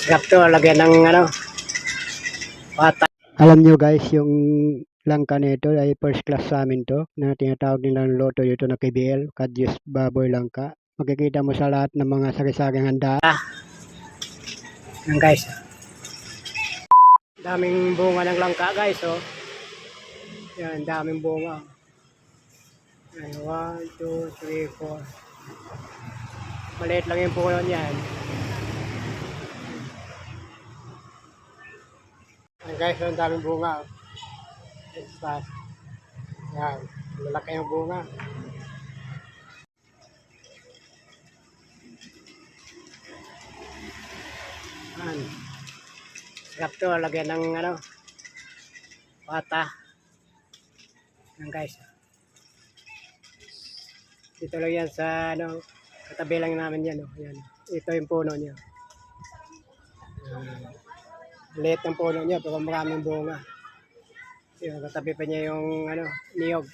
Sarap to, lagyan ng pata. Alam nyo guys, yung langka nito ay first class sa amin to, na tinatawag nilang loto dito na KBL, Kadyus Baboy Langka. Makikita mo sa lahat ng mga sari-saring handa. Yan guys. Daming bunga ng langka guys, oh. Yan, daming bunga. Yan, 1, 2, 3, 4. Maliit lang yung puno niyan. Yan guys, ang daming bunga. Yan, malaki yung bunga. Yan. Sarap to, lagyan ng pata. Yan guys. Dito lang yan sa katabi lang namin yan, oh. Yan. Ito yung puno niya. Liit ng puno niya pero maraming bunga. Yan, katabi pa niya yung niyog.